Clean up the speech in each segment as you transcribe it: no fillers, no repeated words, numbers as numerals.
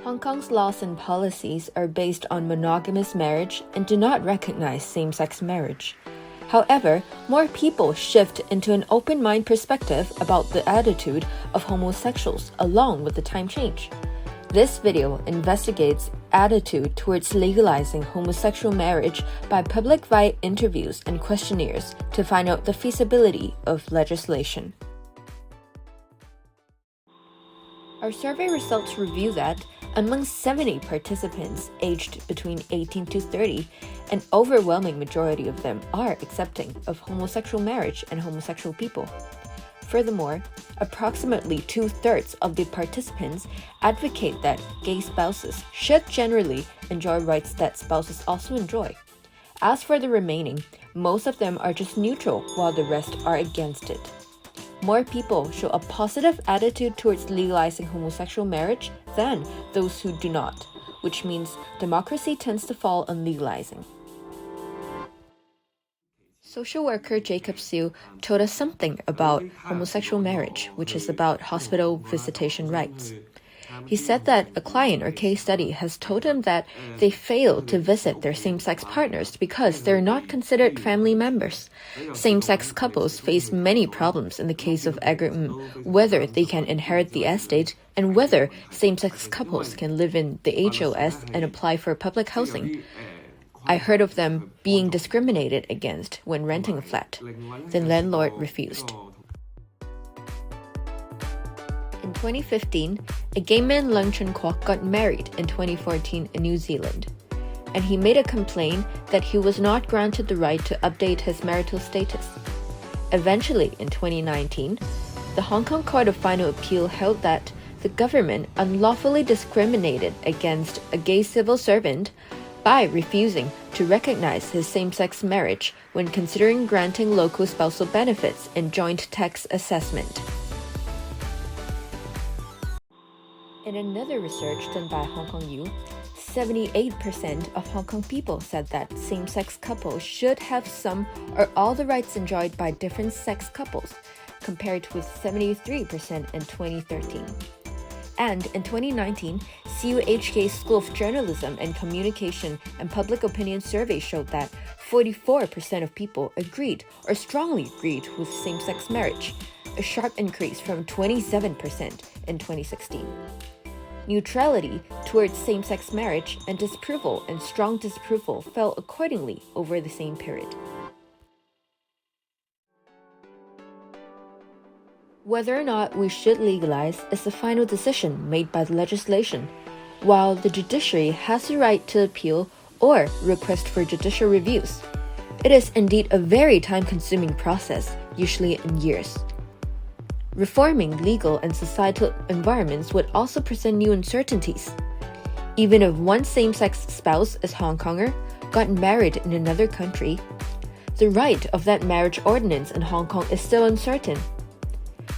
Hong Kong's laws and policies are based on monogamous marriage and do not recognize same-sex marriage. However, more people shift into an open-mind perspective about the attitude of homosexuals along with the time change. This video investigates attitude towards legalizing homosexual marriage by public via interviews and questionnaires to find out the feasibility of legislation. Our survey results reveal that among 70 participants aged between 18 to 30, an overwhelming majority of them are accepting of homosexual marriage and homosexual people. Furthermore, approximately 2/3 of the participants advocate that gay spouses should generally enjoy rights that spouses also enjoy. As for the remaining, most of them are just neutral while the rest are against it. More people show a positive attitude towards legalizing homosexual marriage than those who do not, which means democracy tends to fall on legalizing. Social worker Jacob Siu told us something about homosexual marriage, which is about hospital visitation rights. He said that a client or case study has told him that they failed to visit their same-sex partners because they're not considered family members. Same-sex couples face many problems in the case of agreement, whether they can inherit the estate and whether same-sex couples can live in the HOS and apply for public housing. I heard of them being discriminated against when renting a flat. The landlord refused. In 2015, a gay man, Leung Chun Kwok, got married in 2014 in New Zealand, and he made a complaint that he was not granted the right to update his marital status. Eventually, in 2019, the Hong Kong Court of Final Appeal held that the government unlawfully discriminated against a gay civil servant by refusing to recognize his same-sex marriage when considering granting local spousal benefits in joint tax assessment. In another research done by Hong Kong U, 78% of Hong Kong people said that same-sex couples should have some or all the rights enjoyed by different-sex couples, compared with 73% in 2013. And in 2019, CUHK's School of Journalism and Communication and Public Opinion survey showed that 44% of people agreed or strongly agreed with same-sex marriage, a sharp increase from 27% in 2016. Neutrality towards same-sex marriage and disapproval and strong disapproval fell accordingly over the same period. Whether or not we should legalize is the final decision made by the legislation, while the judiciary has the right to appeal or request for judicial reviews. It is indeed a very time-consuming process, usually in years. Reforming legal and societal environments would also present new uncertainties. Even if one same-sex spouse is Hong Konger, got married in another country, the right of that marriage ordinance in Hong Kong is still uncertain.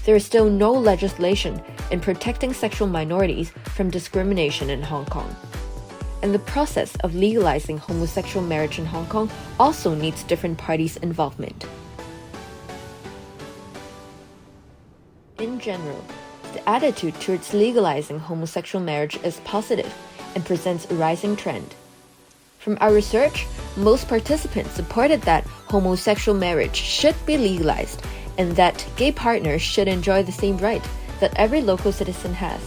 There is still no legislation in protecting sexual minorities from discrimination in Hong Kong. And the process of legalizing homosexual marriage in Hong Kong also needs different parties' involvement. In general, the attitude towards legalizing homosexual marriage is positive and presents a rising trend. From our research, most participants supported that homosexual marriage should be legalized and that gay partners should enjoy the same right that every local citizen has.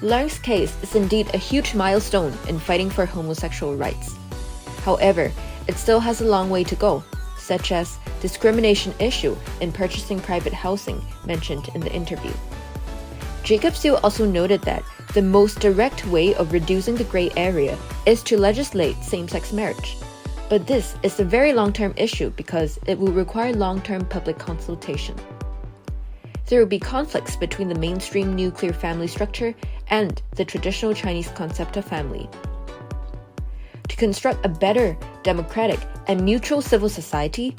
Leung's case is indeed a huge milestone in fighting for homosexual rights. However, it still has a long way to go, such as discrimination issue in purchasing private housing mentioned in the interview. Jacob Siu also noted that the most direct way of reducing the gray area is to legislate same-sex marriage. But this is a very long-term issue because it will require long-term public consultation. There will be conflicts between the mainstream nuclear family structure and the traditional Chinese concept of family. To construct a better, democratic, and neutral civil society,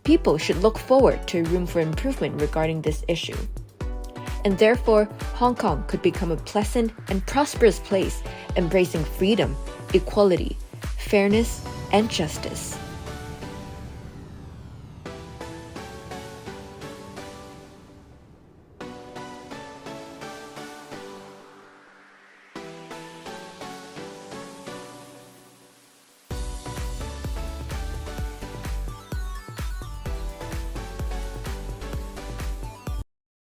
people should look forward to room for improvement regarding this issue. And therefore, Hong Kong could become a pleasant and prosperous place, embracing freedom, equality, fairness, and justice.